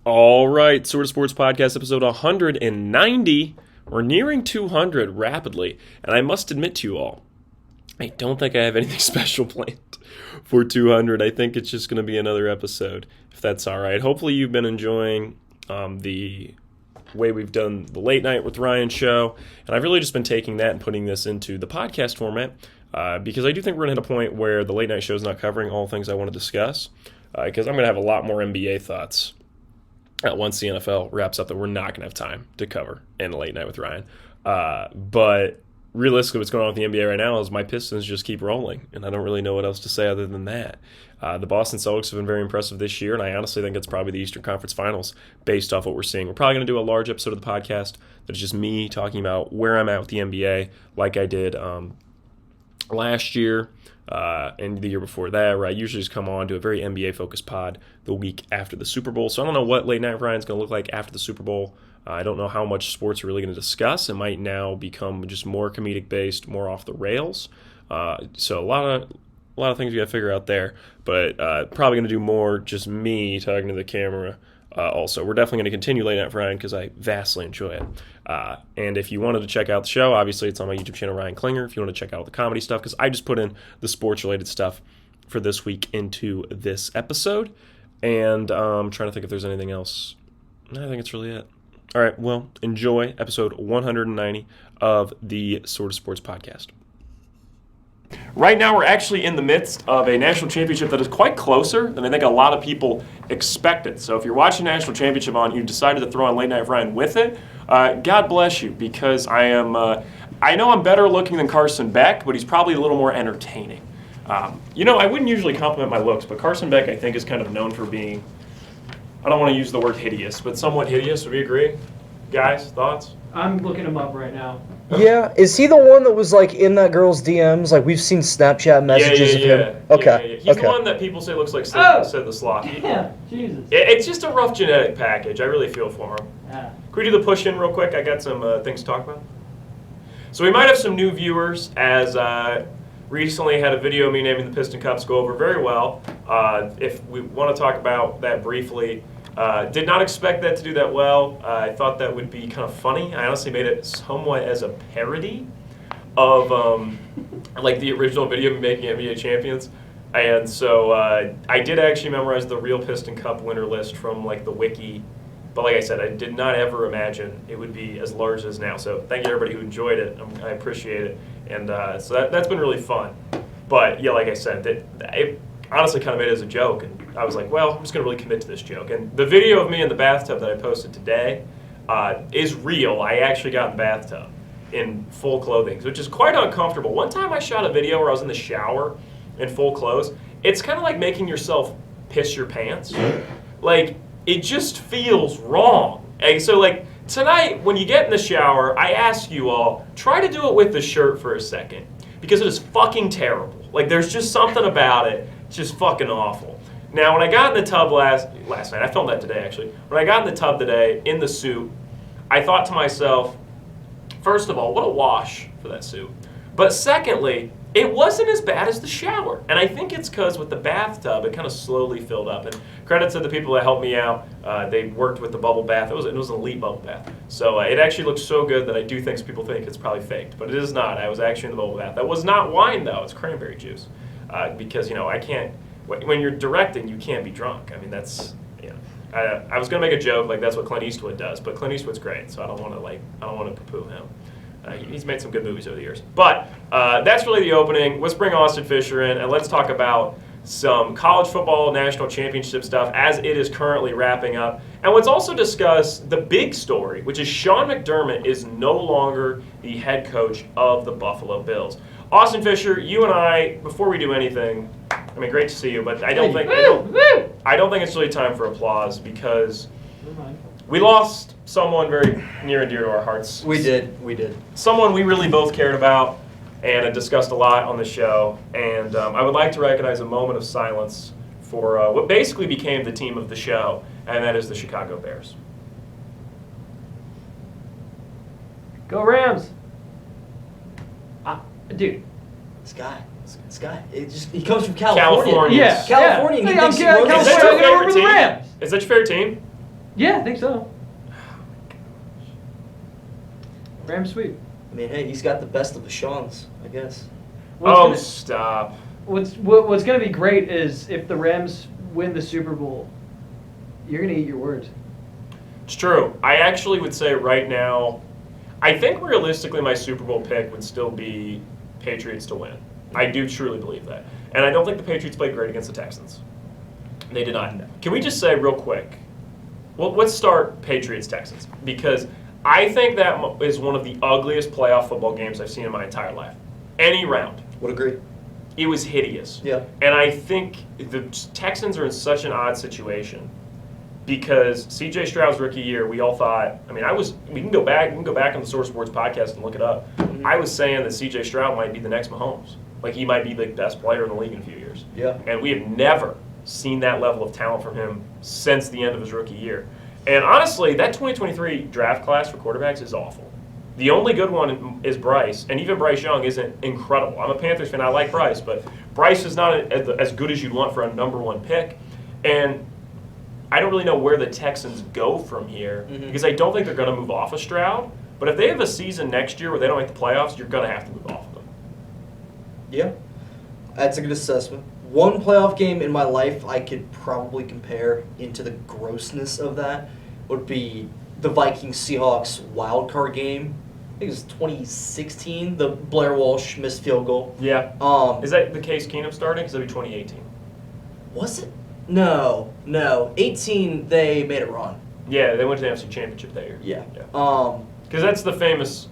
All right, Sort of Sports Podcast, episode 190. We're nearing 200 rapidly, and I must admit to you all, I don't think I have anything special planned for 200. I think it's just going to be another episode, if that's all right. Hopefully you've been enjoying the way we've done the Late Night with Ryan show, and I've really just been taking that and putting this into the podcast format because I do think we're going to hit a point where the Late Night show is not covering all things I want to discuss because I'm going to have a lot more NBA thoughts once the NFL wraps up that we're not going to have time to cover in a Late Night with Ryan. But realistically, what's going on with the NBA right now is my Pistons just keep rolling, and I don't really know what else to say other than that. The Boston Celtics have been very impressive this year, and I honestly think it's probably the Eastern Conference Finals based off what we're seeing. We're probably going to do a large episode of the podcast that is just me talking about where I'm at with the NBA like I did last year and the year before that, where I usually just come on to a very NBA-focused pod the week after the Super Bowl. So I don't know what Late Night with Ryan's going to look like after the Super Bowl. I don't know how much sports we're really going to discuss. It might now become just more comedic-based, more off the rails. So a lot of things we got to figure out there. But probably going to do more just me talking to the camera. Also, we're definitely going to continue Late Night with Ryan because I vastly enjoy it. And if you wanted to check out the show, obviously it's on my YouTube channel, Ryan Klinger. If you want to check out the comedy stuff, because I just put in the sports-related stuff for this week into this episode. And I'm trying to think if there's anything else. I think it's really it. All right, well, enjoy episode 190 of the Sort of Sports Podcast. Right now, we're actually in the midst of a national championship that is quite closer than I think a lot of people expected. So if you're watching national championship on, you decided to throw on Late Night with Ryan with it, God bless you, because I know I'm better looking than Carson Beck, but he's probably a little more entertaining. I wouldn't usually compliment my looks, but Carson Beck, I think, is kind of known for being, I don't want to use the word hideous, but somewhat hideous. Would we agree? Guys, thoughts? I'm looking him up right now. Yeah, is he the one that was like in that girl's DMs? Like we've seen Snapchat messages of him. Okay. He's the one that people say looks like Sid the Sloth. Yeah, Jesus. It's just a rough genetic package. I really feel for him. Yeah. Can we do the push-in real quick? I got some things to talk about. So we might have some new viewers, as recently had a video of me naming the Piston Cups go over very well. If we want to talk about that briefly, did not expect that to do that well. I thought that would be kind of funny. I honestly made it somewhat as a parody of like the original video of me making NBA champions. And so I did actually memorize the real Piston Cup winner list from like the wiki. But like I said, I did not ever imagine it would be as large as now. So thank you everybody who enjoyed it. I appreciate it. And so that's been really fun. But yeah, like I said, it honestly kind of made it as a joke. And I was like, well, I'm just going to really commit to this joke. And the video of me in the bathtub that I posted today is real. I actually got in the bathtub in full clothing, which is quite uncomfortable. One time I shot a video where I was in the shower in full clothes. It's kind of like making yourself piss your pants. Like, it just feels wrong. And so, like, tonight, when you get in the shower, I ask you all, try to do it with the shirt for a second. Because it is fucking terrible. Like, there's just something about it. It's just fucking awful. Now, when I got in the tub last night, I filmed that today, actually. When I got in the tub today, in the suit, I thought to myself, first of all, what a wash for that suit. But secondly, it wasn't as bad as the shower. And I think it's because with the bathtub, it kind of slowly filled up. And credit to the people that helped me out. They worked with the bubble bath. It was an elite bubble bath. So it actually looks so good that I do think people think it's probably faked. But it is not. I was actually in the bubble bath. That was not wine, though. It's cranberry juice. Because, I can't, when you're directing, you can't be drunk. I mean, that's, I was going to make a joke, like that's what Clint Eastwood does. But Clint Eastwood's great, so I don't want to poo-poo him. He's made some good movies over the years. But that's really the opening. Let's bring Austin Fisher in, and let's talk about some college football national championship stuff as it is currently wrapping up. And let's also discuss the big story, which is Sean McDermott is no longer the head coach of the Buffalo Bills. Austin Fisher, you and I, before we do anything, I mean, great to see you, but I don't think it's really time for applause because we lost someone very near and dear to our hearts. We did. Someone we really both cared about and had discussed a lot on the show. And I would like to recognize a moment of silence for what basically became the team of the show, and that is the Chicago Bears. Go Rams! Dude. Sky. He comes from California. Yeah. California. Yeah. California. Is that your favorite team? Yeah, I think so. Rams sweep. I mean, hey, he's got the best of the Seans, I guess. What's Stop. What's going to be great is if the Rams win the Super Bowl, you're going to eat your words. It's true. I actually would say right now, I think realistically my Super Bowl pick would still be Patriots to win. I do truly believe that. And I don't think the Patriots played great against the Texans. They did not. Can we just say real quick, well, let's start Patriots-Texans, because I think that is one of the ugliest playoff football games I've seen in my entire life. Any round. Would agree. It was hideous. Yeah. And I think the Texans are in such an odd situation because C.J. Stroud's rookie year, we all thought, I mean, we can go back on the Source Sports podcast and look it up. Mm-hmm. I was saying that C.J. Stroud might be the next Mahomes. Like, he might be the best player in the league in a few years. Yeah. And we have never seen that level of talent from him since the end of his rookie year. And honestly, that 2023 draft class for quarterbacks is awful. The only good one is Bryce, and even Bryce Young isn't incredible. I'm a Panthers fan. I like Bryce, but Bryce is not as good as you'd want for a number one pick. And I don't really know where the Texans go from here because I don't think they're going to move off of Stroud. But if they have a season next year where they don't make the playoffs, you're going to have to move off of them. Yeah. That's a good assessment. One playoff game in my life I could probably compare into the grossness of that would be the Vikings-Seahawks wild card game. I think it was 2016, the Blair Walsh missed field goal. Yeah. Is that the Case Keenum starting? Because that'd be 2018. Was it? No. 18, they made it run. Yeah, they went to the NFC Championship that year. Yeah. Because that's the famous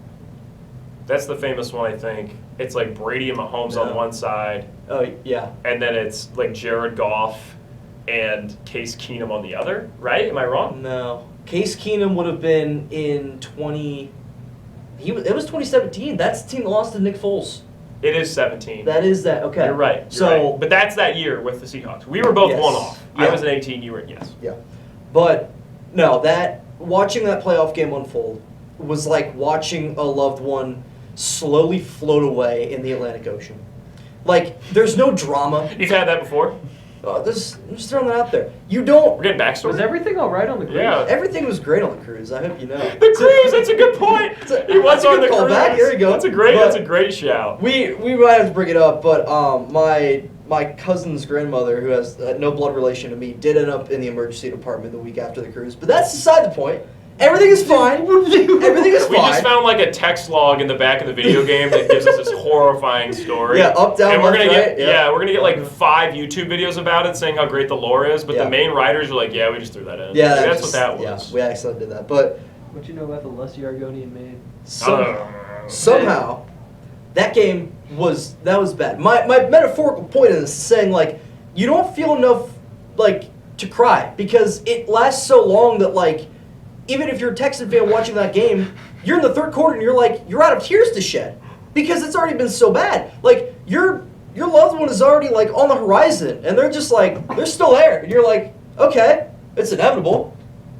one, I think. It's like Brady and Mahomes on one side, Oh, yeah. and then it's like Jared Goff and Case Keenum on the other, right? Am I wrong? No. Case Keenum would have been in it was 2017. That's the team that lost to Nick Foles. It is 17. That is that. Okay. You're right. You're So, right. But that's that year with the Seahawks. We were both Yes. one off. Yeah. I was an 18. You were yes. yeah. But no, watching that playoff game unfold was like watching a loved one slowly float away in the Atlantic Ocean. Like, there's no drama. You've had that before. I'm just throwing that out there. You don't. We're getting backstory. Was everything all right on the cruise? Yeah. Everything was great on the cruise. I hope you know. The cruise. That's a good point. He was that's a on the good callback. cruise. Here we go. That's a great. But That's a great shout. We might have to bring it up, but my cousin's grandmother, who has no blood relation to me, did end up in the emergency department the week after the cruise. But that's beside the point. Everything is fine. Everything is We fine. just found like a text log in the back of the video game that gives us this horrifying story. Yeah, up, down, and we're left, gonna right. get we're gonna get like 5 YouTube videos about it saying how great the lore is, but Yeah. the main writers are like, yeah, we just threw that in. Yeah, Like, that's what that was. Yeah, we accidentally did that. But What you know about the lusty Argonian maid? somehow, that game was bad. My metaphorical point in this is saying, like, you don't feel enough, like, to cry because it lasts so long that, like, even if you're a Texan fan watching that game, you're in the third quarter and you're out of tears to shed because it's already been so bad. Like, your loved one is already, like, on the horizon and they're just like, they're still there. And you're like, okay, it's inevitable.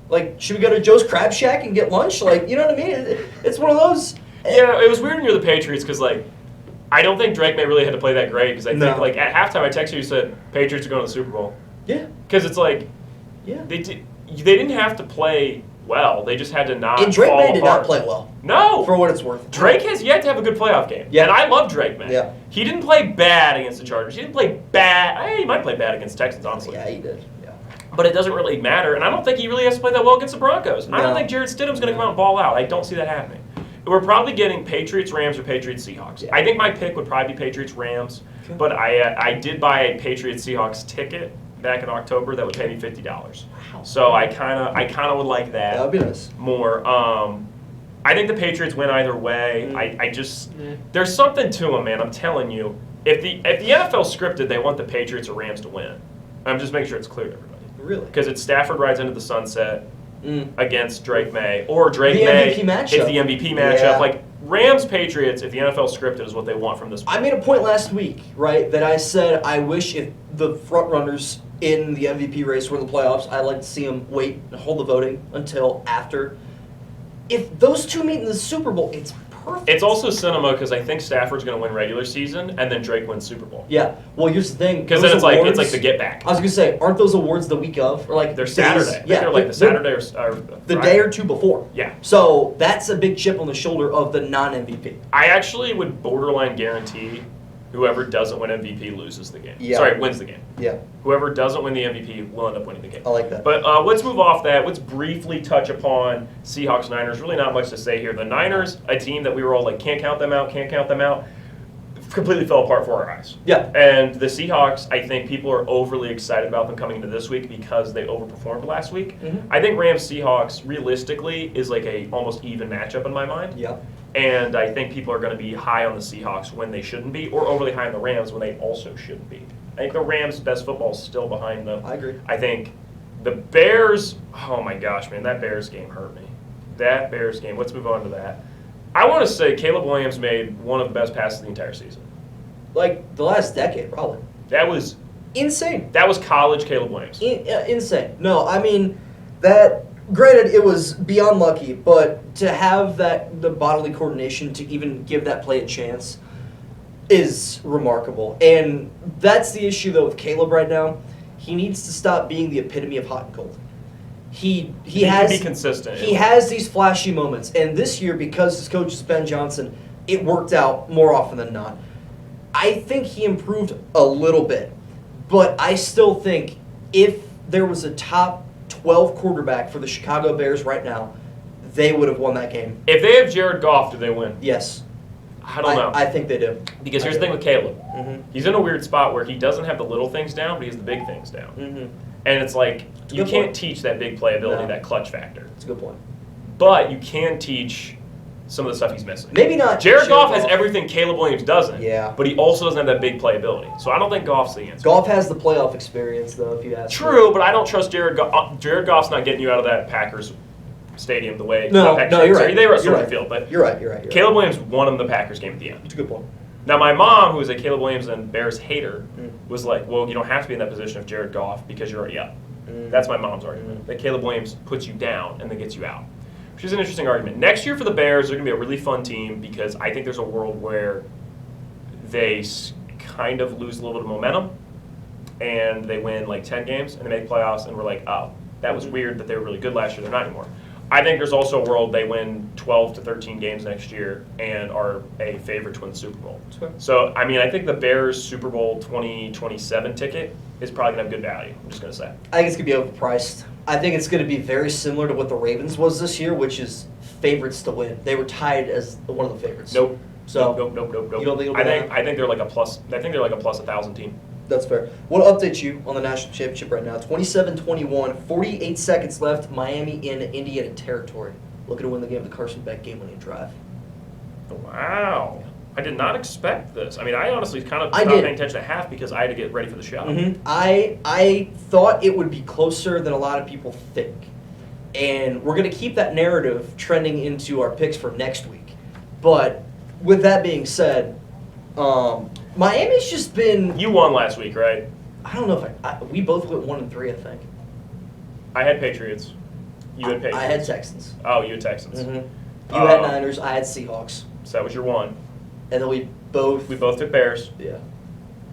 Like, should we go to Joe's Crab Shack and get lunch? Like, you know what I mean? It's one of those. Yeah, it was weird when you're the Patriots because, like, I don't think Drake May really had to play that great because I think, No. like, at halftime I texted you and said, Patriots are going to the Super Bowl. Yeah. Because it's like, Yeah. they didn't have to play well. They just had to not And Drake fall May did not apart. play well, No. for what it's worth. Drake has yet to have a good playoff game. Yeah. And I love Drake May. Yeah. He didn't play bad against the Chargers. He didn't play bad. He might play bad against Texans, honestly. Yeah, he did. Yeah. But it doesn't really matter. And I don't think he really has to play that well against the Broncos. I don't No. think Jared Stidham's going to come out and ball out. I don't see that happening. We're probably getting Patriots-Rams or Patriots-Seahawks. Yeah. I think my pick would probably be Patriots-Rams. Okay. But I did buy a Patriots-Seahawks ticket back in October that would pay me $50. Wow. So I kind of would like that. That would be nice. More. I think the Patriots win either way. I just Yeah. there's something to them, man. I'm telling you. If the NFL scripted, they want the Patriots or Rams to win. I'm just making sure it's clear to everybody Really? because it's Stafford rides into the sunset Mm. against Drake May or Drake The May. MVP matchup. It's the MVP matchup. Yeah. Like Rams Patriots. If the NFL scripted is what they want from this. I made a point last week, right, that I said I wish if the front runners in the MVP race were in the playoffs, I'd like to see them wait and hold the voting until after. If those two meet in the Super Bowl, it's perfect. It's also cinema because I think Stafford's going to win regular season and then Drake wins Super Bowl. Yeah. Well, here's the thing. Because those then it's awards- like the get back. I was gonna say, aren't those awards the week of, or like They're days- Saturday. I think Yeah, they're like the Saturday or the Friday. day or two before. Yeah. So that's a big chip on the shoulder of the non-MVP. I actually would borderline guarantee whoever doesn't win MVP loses the game. Yeah. Sorry, wins the game. Yeah, Whoever doesn't win the MVP will end up winning the game. I like that. But let's move off that. Let's briefly touch upon Seahawks Niners. Really not much to say here. The Niners, a team that we were all like, can't count them out, completely fell apart for our eyes. Yeah. And the Seahawks, I think people are overly excited about them coming into this week because they overperformed last week. Mhm. I think Rams-Seahawks, realistically, is like a almost even matchup in my mind. Yeah. And I think people are going to be high on the Seahawks when they shouldn't be, or overly high on the Rams when they also shouldn't be. I think the Rams' best football is still behind them. I agree. I think the Bears, oh my gosh, man, that Bears game hurt me. That Bears game, let's move on to that. I want to say Caleb Williams made one of the best passes of the entire season. Like the last decade, probably. That was Insane. college Caleb Williams. Insane. No, I mean, that, granted, it was beyond lucky, but to have the bodily coordination to even give that play a chance is remarkable. And that's the issue, though, with Caleb right now. He needs to stop being the epitome of hot and cold. He can has be consistent. He has these flashy moments, and this year, because his coach is Ben Johnson, it worked out more often than not. I think he improved a little bit, but I still think if there was a top 12 quarterback for the Chicago Bears right now, they would have won that game. If they have Jared Goff, do they win? Yes. I don't know. I think they do. Because here's the thing with Caleb. Mm-hmm. He's in a weird spot where he doesn't have the little things down, but he has the big things down. Mm-hmm. And it's like, a you good can't point. teach that big playability, No. that clutch factor. That's a good point. But you can teach some of the stuff he's missing. Maybe not. Jared Goff has everything Caleb Williams doesn't. Yeah. But he also doesn't have that big playability. So I don't think Goff's the answer. Goff has the playoff experience, though, if you ask me. True, but I don't trust Jared Goff. Jared Goff's not getting you out of that Packers stadium the way. No, not Packers no, stadium. you're Sorry, right. they were at You're Soldier right. Field, but You're right. You're right. Caleb Williams won him the Packers game at the end. It's a good point. Now, my mom, who is a Caleb Williams and Bears hater, Mm. was like, well, you don't have to be in that position of Jared Goff because you're already up. Mm. That's my mom's argument, that Caleb Williams puts you down and then gets you out, which is an interesting argument. Next year for the Bears, they're going to be a really fun team because I think there's a world where they kind of lose a little bit of momentum and they win like 10 games and they make playoffs and we're like, oh, that was weird that they were really good last year. They're not anymore. I think there's also a world they win 12 to 13 games next year and are a favorite to win the Super Bowl. That's fair. So, I mean, I think the Bears Super Bowl 2027 ticket is probably going to have good value. I'm just going to say. I think it's going to be overpriced. I think it's going to be very similar to what the Ravens was this year, which is favorites to win. They were tied as one of the favorites. Nope. So nope. You don't think it'll be that? I think they're like a plus. I think they're like a plus 1,000 team. That's fair. Want to update you on the national championship right now. 27-21, 48 seconds left. Miami in Indiana territory. Looking to win the game with the Carson Beck game-winning drive. Wow. I did not expect this. I mean, I honestly kind of I stopped did. paying attention at half because I had to get ready for the show. Mm-hmm. I thought it would be closer than a lot of people think. And we're going to keep that narrative trending into our picks for next week. But with that being said, Miami's just been... You won last week, right? I don't know if we both went 1-3, I think. I had Patriots. You had Patriots. I had Texans. Oh, you had Texans. Mm-hmm. You had Um, Niners. I had Seahawks. So that was your one. And then we both... We both took Bears, Yeah.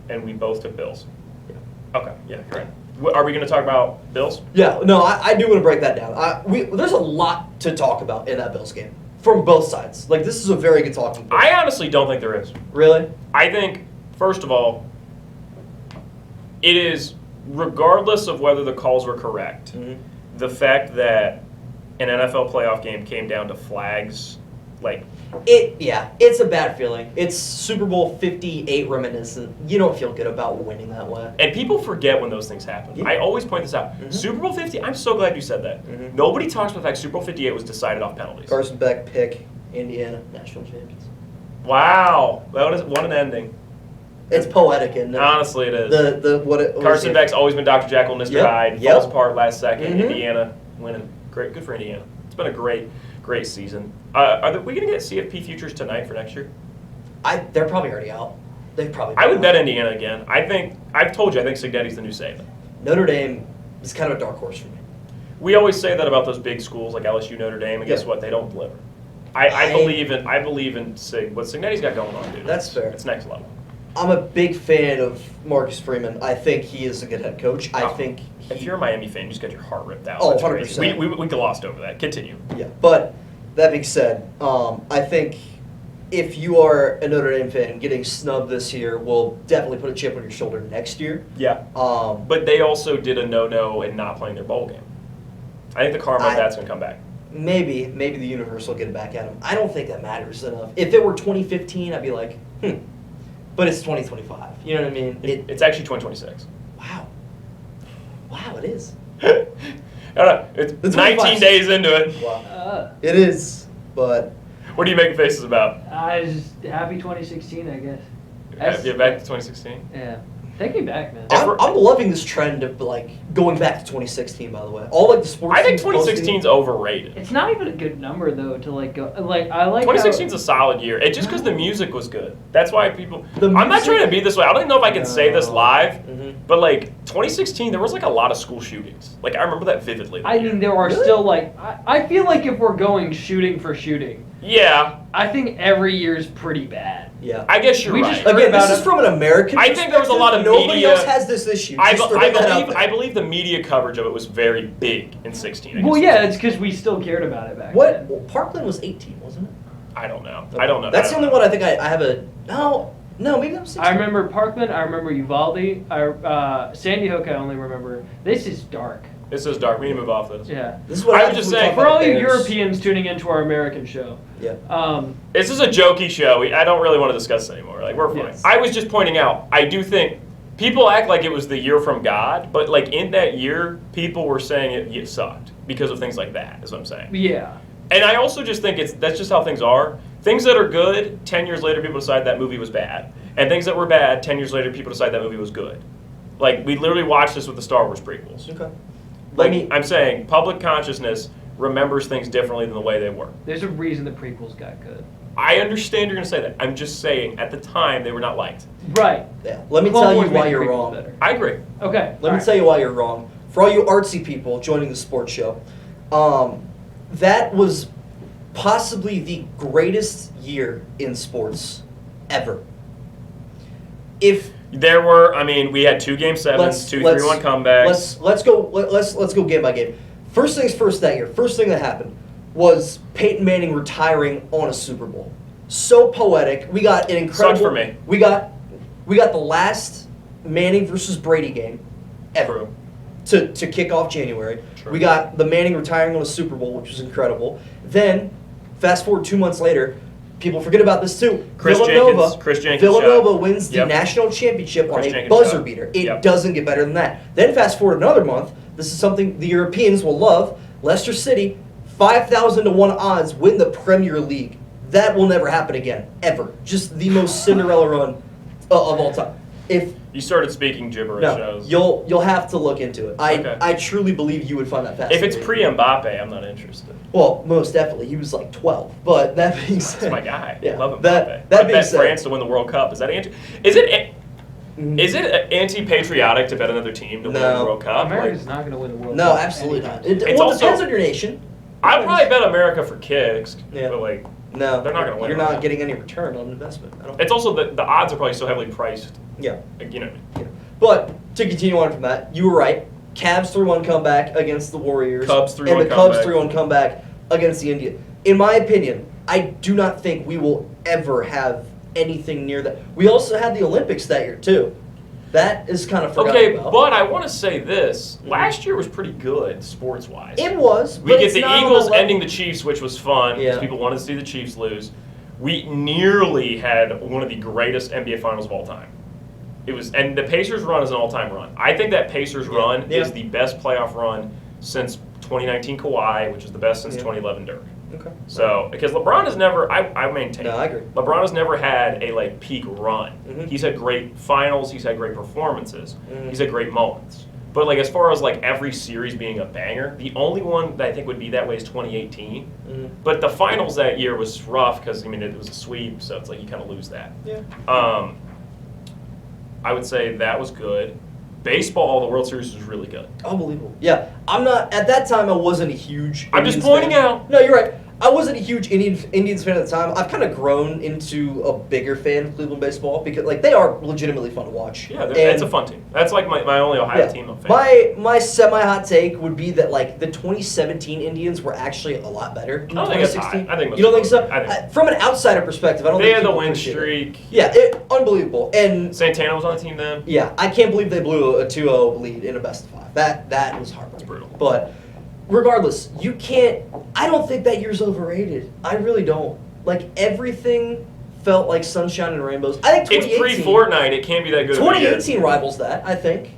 and we both took Bills. Yeah. Okay, yeah, correct. Are we going to talk about Bills? Yeah, no, I do want to break that down. There's a lot to talk about in that Bills game. From both sides. Like, this is a very good talking point. I honestly don't think there is. Really? I think, first of all, it is, regardless of whether the calls were correct, Mm-hmm. the fact that an NFL playoff game came down to flags, like, It's a bad feeling. It's Super Bowl 58 reminiscent. You don't feel good about winning that way. and people forget when those things happen. Yeah. I always point this out. Mhm. Super Bowl 50, I'm so glad you said that. Mhm. Nobody talks about the fact Super Bowl 58 was decided off penalties. Carson Beck pick, Indiana, national champions. Wow. What an ending. It's poetic, isn't it? Honestly, it is. What was Carson it? Beck's always been Dr. Jekyll and Mr. Yep, Hyde. yep. Falls apart last second. Mhm. Indiana winning. Great, good for Indiana. It's been a great season. We going to get CFP futures tonight for next year? They're probably already out. They've probably. I would been bet out. Indiana again. I've told you, I think Signetti's the new Saban. Notre Dame is kind of a dark horse for me. We always say that about those big schools like LSU, Notre Dame, and guess Yeah. what? They don't deliver. I believe in Sig. What Signetti's got going on, dude. That's fair. It's next level. I'm a big fan of Marcus Freeman. I think he is a good head coach. I Oh, think if you're a Miami fan, you just got your heart ripped out. Oh, That's crazy. 100%. We glossed over that. Continue. Yeah, but that being said, I think if you are a Notre Dame fan, getting snubbed this year will definitely put a chip on your shoulder next year. Yeah. But they also did a no-no in not playing their bowl game. I think the karma of that's going to come back. Maybe the universe will get it back at them. I don't think that matters enough. If it were 2015, I'd be like, But it's 2025. You know what I mean? It's actually 2026. Wow, it is. I don't know. It's The 19 25. days into it. Wow. It is, but What are you making faces about? I just happy 2016, I guess. Get back to 2016? Yeah. Take me back, man. I'm loving this trend of like going back to 2016. By the way, all like the sports. I think teams posting- 2016 is overrated. It's not even a good number though to like go like I like 2016 is how, a solid year. It's just because the music was good. That's why people. The I'm not music- trying to be this way. I don't even know if I can say this No. live, Mhm. but like 2016, there was like a lot of school shootings. Like I remember that vividly. that I year. mean there are Really? still like I feel like if we're going shooting for shooting, Yeah, I think every year's pretty bad. Yeah. I guess you're We right. just heard Again, about this is it. from an American. I think there was a lot of perspective. Nobody media- else has this issue. I, Just be- throwing that out there. I believe the media coverage of it was very big in 16. I Well, guess. yeah, it's because we still cared about it back What? then. Well, Parkland was 18, wasn't it? I don't know. I don't know. That's I the don't only know. one I think I have a. No, maybe I'm 16. I remember Parkland. I remember Uvalde. Sandy Hook. I only remember. This is dark. This is dark. We need to move off this. Yeah. This is what I was happens just when we saying- talk For about all the you Bears. Europeans tuning into our American show, Yeah. This is a jokey show. I don't really want to discuss it anymore. Like, we're fine. Yes. I was just pointing out, I do think people act like it was the year from God, but like in that year, people were saying it sucked because of things like that, is what I'm saying. yeah. And I also just think that's just how things are. Things that are good, 10 years later, people decide that movie was bad. And things that were bad, 10 years later, people decide that movie was good. Like, we literally watched this with the Star Wars prequels. Okay. Like, I'm saying, public consciousness remembers things differently than the way they were. There's a reason the prequels got good. I understand you're going to say that. I'm just saying, at the time, they were not liked. Right. Yeah. Let me Clone tell you Wars made why the you're prequels wrong. better. I agree. Okay. Let me tell you why you're wrong. For all you artsy people joining the sports show, that was possibly the greatest year in sports ever. If There were, I mean, we had 2 Game 7s, 2 3-1 comebacks. Let's go game by game. First things first that year. First thing that happened was Peyton Manning retiring on a Super Bowl. So poetic. We got an incredible. Sucked for me. We got the last Manning versus Brady game ever True. to kick off January. True. We got the Manning retiring on a Super Bowl, which was incredible. Then, fast forward 2 months later, people forget about this too. Chris Jenkins Villanova shot. wins the Yep. national championship on Chris a Jenkins buzzer shot. beater. It Yep. doesn't get better than that. Then fast forward another month. This is something the Europeans will love. Leicester City, 5,000 to 1 odds win the Premier League. That will never happen again, ever. Just the most Cinderella run of all time. If You started speaking gibberish. no, you'll have to look into it. Okay. I truly believe you would find that If fascinating. it's pre-Mbappe, I'm not interested. Well, most definitely. He was like 12. But that being That's said, my guy. Yeah. I love Mbappe. That I being bet said, France to win the World Cup. Is that Is it Mhm. is it anti-patriotic to bet another team to win No. the World Cup? America's Like, not going to win the World No, Cup. absolutely not. anytime soon. It It's well, also- depends on your nation. I'd probably bet America for kicks, Yeah. but like, No, They're not gonna win You're it. not getting any return on investment. I don't it's also the odds are probably so heavily priced. Yeah. Like, you know. Yeah. But to continue on from that, you were right. Cavs 3-1 comeback against the Warriors. Cubs 3-1 And the Cubs comeback. 3-1 comeback against the Indians. In my opinion, I do not think we will ever have anything near that. We also had the Olympics that year too. That is kind of forgotten Okay, about. but I want to say this: last year was pretty good sports-wise. It was. We but get it's the not on Eagles level- ending the Chiefs, which was fun because Yeah. people wanted to see the Chiefs lose. We nearly had one of the greatest NBA finals of all time. It was, and the Pacers run is an all-time run. I think that Pacers run Yeah. is the best playoff run since 2019 Kawhi, which is the best since Yeah. 2011 Dirk. Okay. So, because LeBron has never, I maintain. No, I agree. LeBron has never had a like peak run. Mhm. He's had great finals. He's had great performances. Mhm. He's had great moments. But like as far as like every series being a banger, the only one that I think would be that way is 2018. Mhm. But the finals that year was rough because I mean it was a sweep, so it's like you kind of lose that. Yeah. I would say that was good. Baseball, the World Series was really good. Unbelievable. Yeah, I'm not. At that time, I wasn't a huge. I'm just Indians pointing fan. out. No, you're right. I wasn't a huge Indians fan at the time. I've kind of grown into a bigger fan of Cleveland baseball because like they are legitimately fun to watch. Yeah, it's a fun team. That's like my only Ohio team I'm a fan. My semi-hot take would be that like the 2017 Indians were actually a lot better than I don't think it's 2016. high. I think you don't think so? I think From an outsider perspective, I don't they think had the people win appreciate it. streak. Yeah, unbelievable. And Santana was on the team then. yeah, I can't believe they blew a 2-0 lead in a best of 5. That was heartbreaking. It's brutal. But regardless, you can't. I don't think that year's overrated. I really don't. Like everything felt like sunshine and rainbows. I think It's 2018. pre-Fortnite. It can't be that good. of a year. 2018 rivals that. I think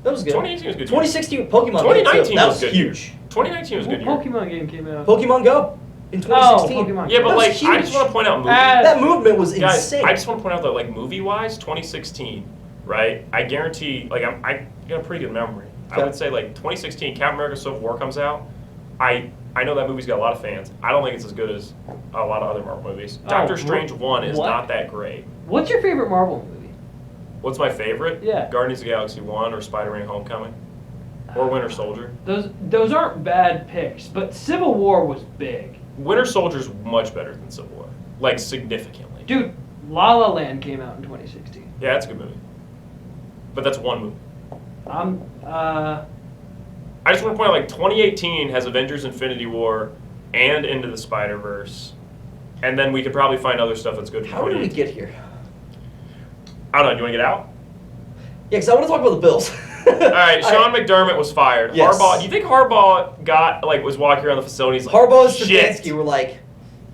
that was good. 2018 was good. 2016 Pokemon. 2019 that was was good. huge. 2019 was a What good year. Pokemon game came out? Pokemon Go in Oh, 2016. Pokemon. Yeah, but That was like I huge. just want to point out movie. That movement was Guys, insane. I just want to point out that like movie-wise, 2016, right? I guarantee, like I got a pretty good memory. I Okay. would say like 2016, Captain America: Civil War comes out. I know that movie's got a lot of fans. I don't think it's as good as a lot of other Marvel movies. Oh, Doctor Strange 1 is what? not that great. What's your favorite Marvel movie? What's my favorite? Yeah. Guardians of the Galaxy 1 or Spider-Man: Homecoming or Winter Soldier. Those aren't bad picks, but Civil War was big. Winter Soldier's much better than Civil War, like significantly. Dude, La La Land came out in 2016. Yeah, that's a good movie. But that's one movie. I just want to point out, like, 2018 has Avengers Infinity War and Into the Spider-Verse. And then we could probably find other stuff that's good for How did we 2018. get here? I don't know. Do you want to get out? Yeah, because I want to talk about the Bills. All right, Sean McDermott was fired. Yes. Harbaugh, do you think Harbaugh was walking around the facilities like, Harbaugh and shit? Stefanski were like,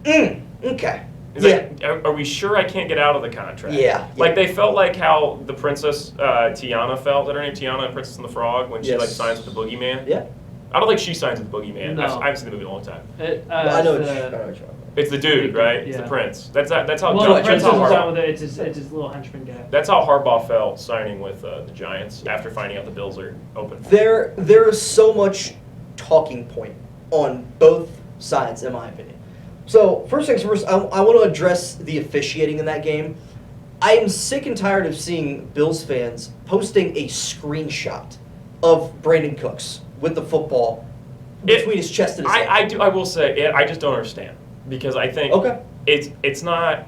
okay. He's like, are we sure I can't get out of the contract? Yeah. Like, they felt like how the Princess Tiana felt. Is that her name, Tiana in Princess and the Frog, when she, Yes. like, signs with the Boogeyman? Yeah. I don't think she signs with the Boogeyman. No. I haven't seen the movie in a long time. I know what you're talking about. It's the dude, right? It's Yeah. the prince. That's how Well, that's Prince how is Harbaugh, with it. It's his little henchman guy. that's how Harbaugh felt signing with the Giants after finding out the Bills are open. There is so much talking point on both sides, in my opinion. So, first things first, I want to address the officiating in that game. I am sick and tired of seeing Bills fans posting a screenshot of Brandon Cooks with the football between his chest and his head. I will say, I just don't understand. Because I think Okay. it's not,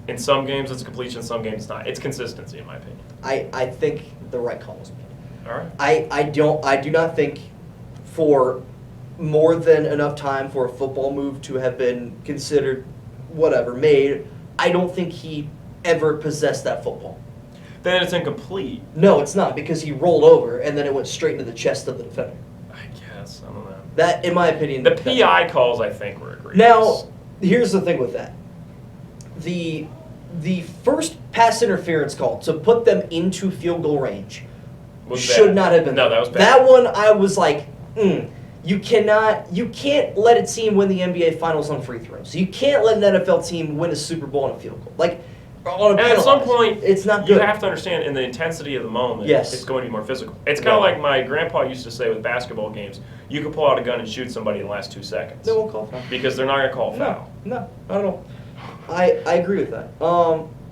in some games it's a completion, in some games it's not. It's consistency, in my opinion. I think the right call was made. All right? I do not think for more than enough time for a football move to have been considered made. I don't think he ever possessed that football. Then it's incomplete. No, it's not, because he rolled over and then it went straight into the chest of the defender. I guess. I don't know. That, in my opinion, The PI calls, I think, were egregious. Now, here's the thing with that. The first pass interference call to put them into field goal range Was should bad. not have been. No, there. that was bad. That one, I was like, you can't let a team win the NBA Finals on free throws. You can't let an NFL team win a Super Bowl on a field goal. Like, on a And at some penalized. point, it's not you good. have to understand in the intensity of the moment, Yes. it's going to be more physical. It's kind of Right. like my grandpa used to say with basketball games, you could pull out a gun and shoot somebody in the last 2 seconds. They won't call foul. Because they're not going to call a foul. No, I don't know. I agree with that.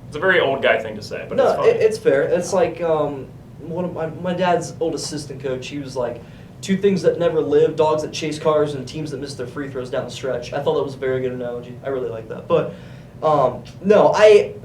It's a very old guy thing to say, but no, it's funny. it's fair. It's like one of my dad's old assistant coach. He was like, 2 things that never live: dogs that chase cars and teams that miss their free throws down the stretch. I thought that was a very good analogy. I really like that. But no,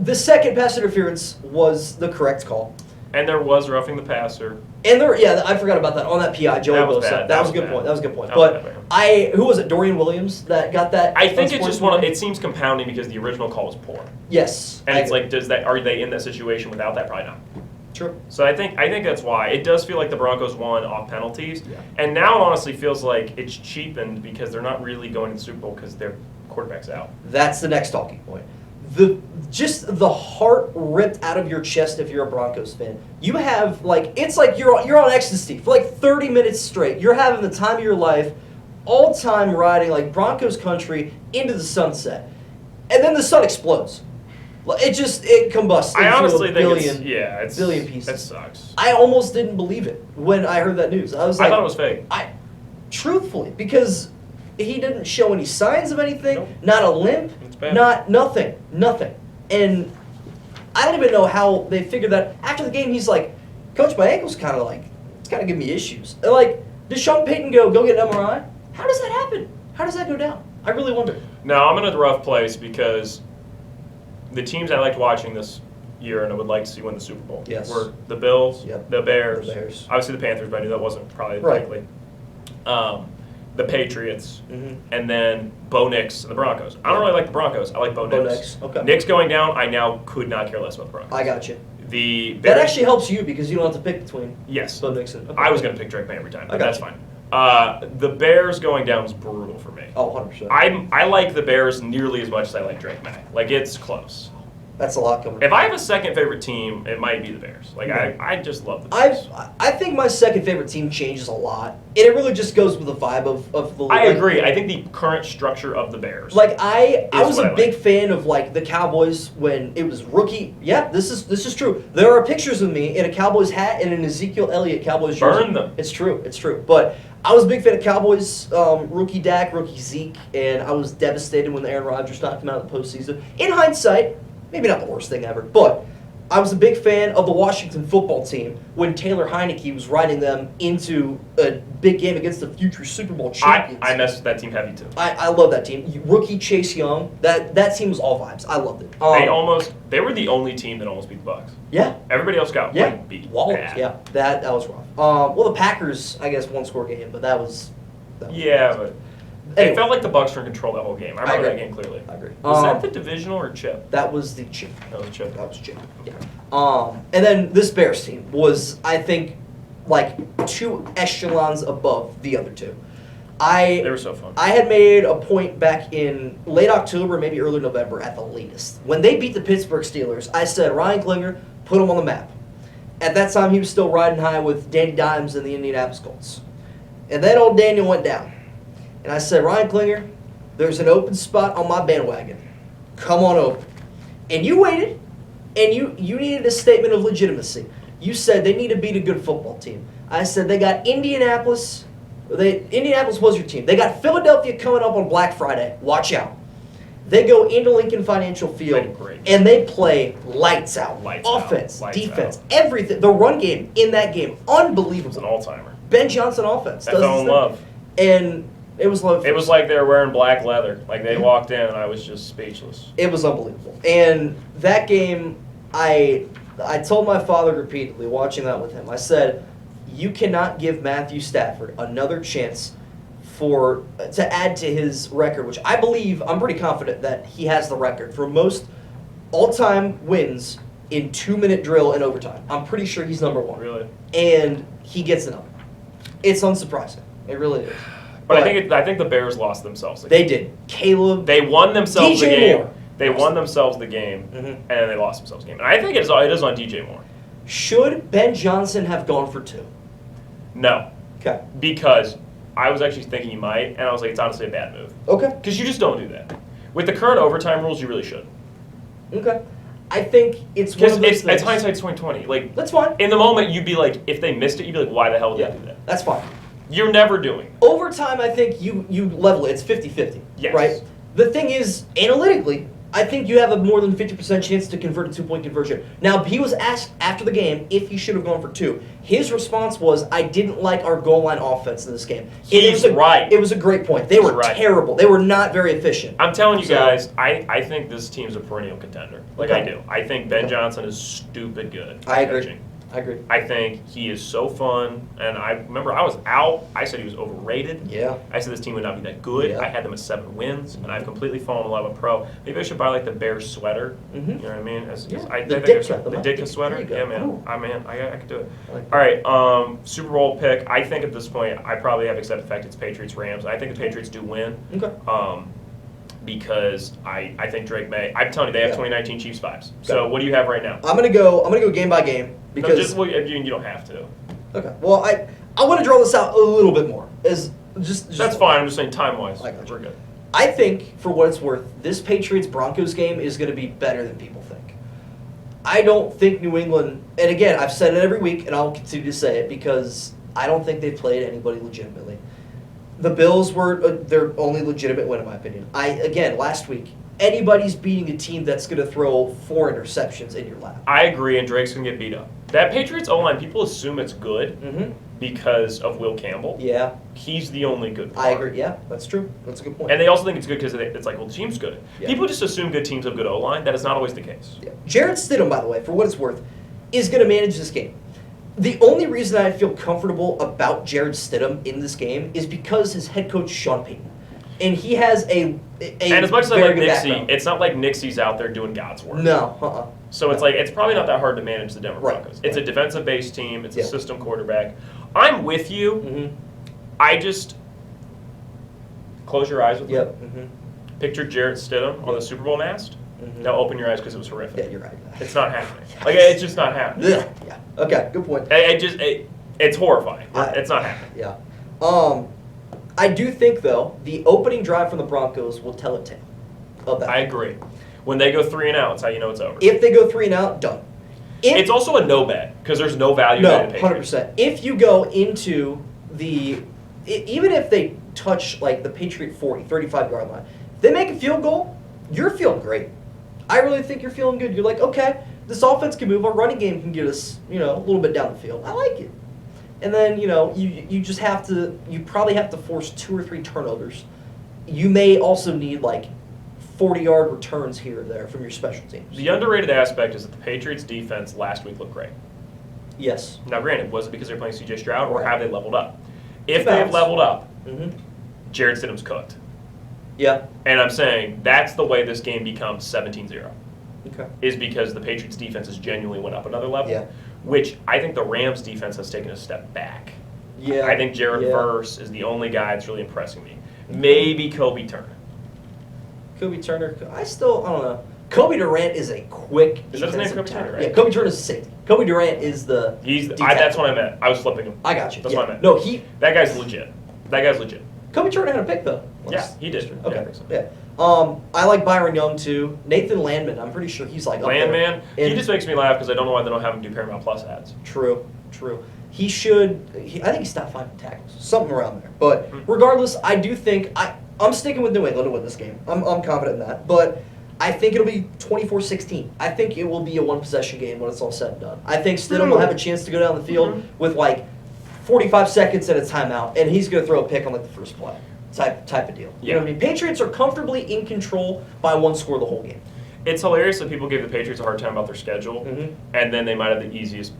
the second pass interference was the correct call. And there was roughing the passer. And I forgot about that on that PI. Joey That was Bosa. bad. That was a was good bad. point. That was a good point. That was But bad. who was it? Dorian Williams that got that. I think it's just unsportsmanlike? it seems compounding because the original call was poor. Yes. And I it's agree. like, are they in that situation without that? Probably not. True. So I think that's why. It does feel like the Broncos won off penalties. Yeah. And now it honestly feels like it's cheapened because they're not really going to the Super Bowl because their quarterback's out. That's the next talking point. Just the heart ripped out of your chest if you're a Broncos fan. You have it's like you're on ecstasy for like 30 minutes straight. You're having the time of your life, all time riding like Broncos country into the sunset, and then the sun explodes. It combusts. I into honestly a think billion, billion pieces. That sucks. I almost didn't believe it when I heard that news. I was I like, thought it was fake. truthfully, because he didn't show any signs of anything, Nope. not a limp, It's bad. not nothing. And I don't even know how they figured that. After the game, he's like, Coach, my ankle's it's kind of giving me issues. And like, does Sean Payton go get an MRI? How does that happen? How does that go down? I really wonder. No, I'm in a rough place because the teams I liked watching this year and I would like to see win the Super Bowl were the Bills, Yep. the Bears, The Bears. obviously the Panthers, but I knew that wasn't probably Right. likely. The Patriots, Mhm. and then Bo Nix and the Broncos. I don't really like the Broncos. I like Bo Bo Nix. Nix, okay. Nix going down, I now could not care less about the Broncos. I got you. The Bears, That actually helps you because you don't have to pick between yes. Bo Nixon. Okay. I was going to pick Drake May every time, but I got that's you. fine. The Bears going down was brutal for me. Oh, 100%. I like the Bears nearly as much as I like Drake May. Like, it's close. That's a lot coming. If I have a second favorite team, it might be the Bears. Like, Okay. I just love the Bears. I think my second favorite team changes a lot. And it really just goes with the vibe of the league. I Like, agree. I think the current structure of the Bears. Like I Is was what a I big like. fan of like the Cowboys when it was rookie. Yeah, this is true. There are pictures of me in a Cowboys hat and an Ezekiel Elliott Cowboys jersey. Burn them. It's true. It's true. But I was a big fan of Cowboys, rookie Dak, rookie Zeke, and I was devastated when Aaron Rodgers knocked him out of the postseason. In hindsight, maybe not the worst thing ever, but I was a big fan of the Washington football team when Taylor Heineke was riding them into a big game against the future Super Bowl champions. I messed with that team heavy, too. I love that team. Rookie Chase Young, that team was all vibes. I loved it. They were the only team that almost beat the Bucks. Yeah. Everybody else got Yeah. like, beat. Walloped. bad. Yeah. That was rough. Well, the Packers, I guess, one score game, but that was. Yeah, but Anyway. it felt like the Bucks were in control that whole game. I remember that agree. game clearly. I agree. Was that the divisional or chip? That was the chip. That was a chip. That was chip. Yeah. And then this Bears team was, I think, like 2 echelons above the other two. They were so fun. I had made a point back in late October, maybe early November at the latest. When they beat the Pittsburgh Steelers, I said, Ryan Klinger, put him on the map. At that time, he was still riding high with Danny Dimes and the Indianapolis Colts. And then old Daniel went down. And I said, Ryan Klinger, there's an open spot on my bandwagon. Come on over. And you waited, and you needed a statement of legitimacy. You said they need to beat a good football team. I said they got Indianapolis. Indianapolis was your team. They got Philadelphia coming up on Black Friday. Watch out. They go into Lincoln Financial Field, Great. and they play lights out. Lights out. Offense, Lights defense, out. everything. The run game in that game, It was an unbelievable. all-timer. Ben Johnson offense. I does fell his in thing. love. And it was love. It was like they were wearing black leather. Like they walked in and I was just speechless. It was unbelievable. And that game, I told my father repeatedly, watching that with him, I said, you cannot give Matthew Stafford another chance to add to his record, which I believe, I'm pretty confident that he has the record for most all-time wins in 2-minute drill and overtime. I'm pretty sure he's number 1. Really. And he gets another. It's unsurprising. It really is. But I think the Bears lost themselves. The They game. did. Caleb. They won themselves the DJ game. Moore. They won themselves the game, Mhm. and then they lost themselves the game. And I think it is on DJ Moore. Should Ben Johnson have gone for 2? No, Okay. because I was actually thinking he might, and I was like, it's honestly a bad move. Okay. Because you just don't do that. With the current overtime rules, you really should. Okay. I think it's one Because of those it's things. hindsight's 2020. Like That's fine. in the moment, you'd be like, if they missed it, you'd be like, why the hell did Yeah, they do that? that's fine. You're never doing. Overtime, I think you level it. It's 50-50, Yes. right? The thing is, analytically, I think you have a more than 50% chance to convert a 2-point conversion. Now, he was asked after the game if he should have gone for 2. His response was, I didn't like our goal line offense in this game. He's right. It was a great point. They were right. terrible. They were not very efficient. I'm telling you So- guys, I think this team's a perennial contender. Like Okay. I do. I think Ben Okay. Johnson is stupid good. I at agree. pitching. I agree. I think he is so fun, and I remember I was out. I said he was overrated. Yeah. I said this team would not be that good. Yeah. I had them at 7 wins, and I've completely fallen in love with pro. Maybe I should buy like the Bears sweater. Mhm. You know what I mean? Yeah. I The think Ditka, the Ditka sweater. there you go. Yeah, man. Ooh. I could do it. I like All right, Super Bowl pick. I think at this point, I probably have accepted the fact it's Patriots Rams. I think the Patriots do win. Okay. Because I think Drake May. I'm telling you, they have Yeah. 2019 Chiefs vibes. So what do you have right now? I'm gonna go game by game because No, just, well, you don't have to. okay. Well, I want to draw this out a little bit more. As just That's fine. I'm just saying time wise, I got you. we're good. I think, for what it's worth, this Patriots-Broncos game is going to be better than people think. I don't think New England, and again, I've said it every week, and I'll continue to say it because I don't think they've played anybody legitimately. The Bills were their only legitimate win, in my opinion. Last week, anybody's beating a team that's going to throw 4 interceptions in your lap. I agree, and Drake's gonna get beat up. That Patriots O-line, people assume it's good Mm-hmm. because of Will Campbell. Yeah, He's the only good part. I agree. Yeah, that's true. That's a good point. And they also think it's good because it's like, well, the team's good. Yeah. People just assume good teams have good O-line. That is not always the case. Yeah. Jarrett Stidham, by the way, for what it's worth, is going to manage this game. The only reason I feel comfortable about Jarrett Stidham in this game is because his head coach, Sean Payton. And he has a And as much as I very like good Nixie, background. it's not like Nixie's out there doing God's work. No, So it's like, it's probably not that hard to manage the Denver Right, Broncos. It's a right. defensive-based team. It's Yeah. a system quarterback. I'm with you. Mm-hmm. I just close your eyes with me. Yep. Mm-hmm. Picture Jarrett Stidham on Yep. the Super Bowl mast. Mhm. Now open your eyes because it was horrific. Yeah, you're right. It's not happening. Like, it's just not happening. Yeah. Yeah. Okay. Good point. It's horrifying. I- It's not happening. Yeah. I do think though the opening drive from the Broncos will tell a tale of that. I agree. When they go 3-and-out, it's how you know it's over. If they go 3-and-out, done. If, It's also a no bet because there's no value no, in the 100%. If you go into even if they touch like the Patriot 40, 35-yard line, if they make a field goal, you're feeling great. I really think you're feeling good. You're like, okay, this offense can move. Our running game can get us, a little bit down the field. I like it. And then, you just have to, you probably have to force 2 or 3 turnovers. You may also need like 40-yard returns here or there from your special teams. The underrated aspect is that the Patriots' defense last week looked great. Yes. Now, granted, was it because they're playing C.J. Stroud, or Right. have they leveled up? If It's they've balanced. leveled up, Mm-hmm. Jarrett Stidham's cooked. Yeah. And I'm saying that's the way this game becomes 17-0, Okay. is because the Patriots' defense has genuinely went up another level, Yeah. which I think the Rams' defense has taken a step back. Yeah. I think Jared yeah. Verse is the only guy that's really impressing me. Maybe Kobe Turner. Kobe Turner. I don't know. Kobe Durant is a quick. Is that his name, defensive Kobe Turner, tackle. right? Yeah, Kobe Turner is a safety. Kobe Durant is the. That's what I meant. I was flipping him. I got you. That's yeah. what I meant. No, That guy's legit. That guy's legit. Kobe Turner had a pick though. Yeah, he did. Yeah, Okay. I think so. Yeah. I like Byron Young too. Nathan Landman. I'm pretty sure he's like up there. Landman, he And- just makes me laugh because I don't know why they don't have him do Paramount Plus ads. True. He should. I think he's top 5 in tackles, something around there. But Hmm. regardless, I do think I'm sticking with New England to win this game. I'm confident in that. But I think it'll be 24-16. I think it will be a 1-possession game when it's all said and done. I think Stidham will have a chance to go down the field with like 45 seconds at a timeout, and he's going to throw a pick on like the first play. Type of deal. You know what I mean? Patriots are comfortably in control by 1 score the whole game. It's hilarious that people give the Patriots a hard time about their schedule, Mhm. and then they might have the easiest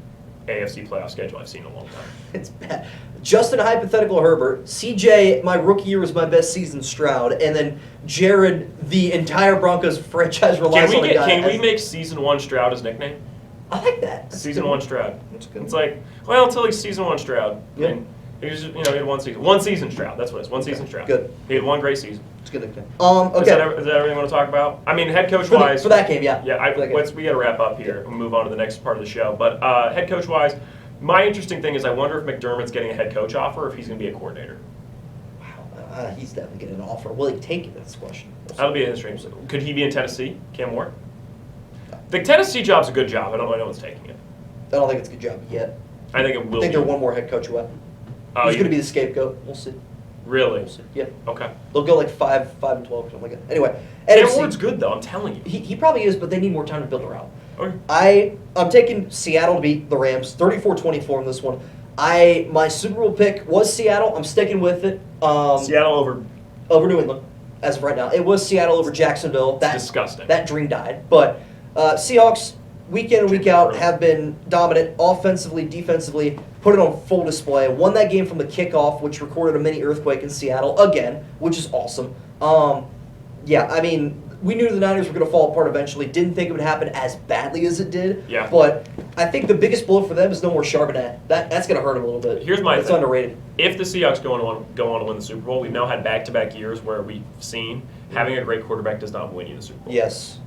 AFC playoff schedule I've seen in a long time. It's bad. Justin hypothetical Herbert, CJ my rookie year was my best season Stroud, and then Jared the entire Broncos franchise relies on a guy. Can we make Season 1 Stroud his nickname? I like that. That's a Season good 1 Stroud. That's a good It's one. like, well, until he's Season 1 Stroud. Yeah. And he was just, he had 1 season. 1 season Stroud, that's what it is. 1 season Stroud. Good. He had 1 great season. It's a good nickname. Is Okay. that everything you want to talk about? I mean, head coach wise. For that game, yeah. Yeah, For that game. we got to wrap up here and move on to the next part of the show. But head coach wise, my interesting thing is I wonder if McDermott's getting a head coach offer or if he's going to be a coordinator. Wow. He's definitely getting an offer. Will he take it? That's the question. That'll be interesting. Could he be in Tennessee? Cam Ward? The Tennessee job's a good job. I don't know anyone's taking it. I don't think it's a good job yet. I think it will I think be. they're one more head coach away. Oh, He's you- going to be the scapegoat. We'll see. Really? We'll see. Yeah. Okay. They'll go like 5-12 or something like that. Anyway, Cam NFC. Ward's good, though. I'm telling you. He probably is, but they need more time to build around. Okay. I'm taking Seattle to beat the Rams, 34-24 in this one. My Super Bowl pick was Seattle. I'm sticking with it. Seattle over. New England as of right now. It was Seattle over Jacksonville. That Disgusting. That dream died. But Seahawks, week in and week out, have been dominant offensively, defensively. Put it on full display. Won that game from the kickoff, which recorded a mini earthquake in Seattle again, which is awesome. Yeah, I mean, we knew the Niners were going to fall apart eventually. Didn't think it would happen as badly as it did. Yeah. But I think the biggest blow for them is no more Charbonnet. That's going to hurt them a little bit. Here's my It's thing. underrated. If the Seahawks go on to win the Super Bowl, we've now had back-to-back years where we've seen having a great quarterback does not win you the Super Bowl. Yes.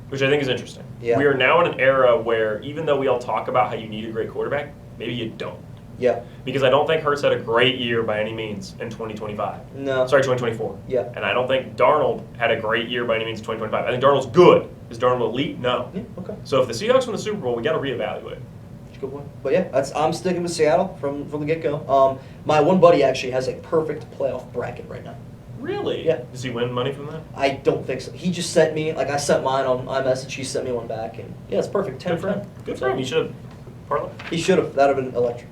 Which I think is interesting. Yeah. We are now in an era where even though we all talk about how you need a great quarterback, maybe you don't. Yeah. Because I don't think Hurts had a great year by any means in 2025. No. Sorry, 2024. Yeah. And I don't think Darnold had a great year by any means in 2025. I think Darnold's good. Is Darnold elite? No. Yeah, okay. So if the Seahawks win the Super Bowl, we got to reevaluate. That's a good point. But yeah, I'm sticking with Seattle from the get-go. My one buddy actually has a perfect playoff bracket right now. Really? Yeah. Does he win money from that? I don't think so. He just sent me, I sent mine on iMessage, he sent me one back, and yeah, it's perfect. 10 Good for him. Good for him. He should have parlay. He should have. That would have been electric.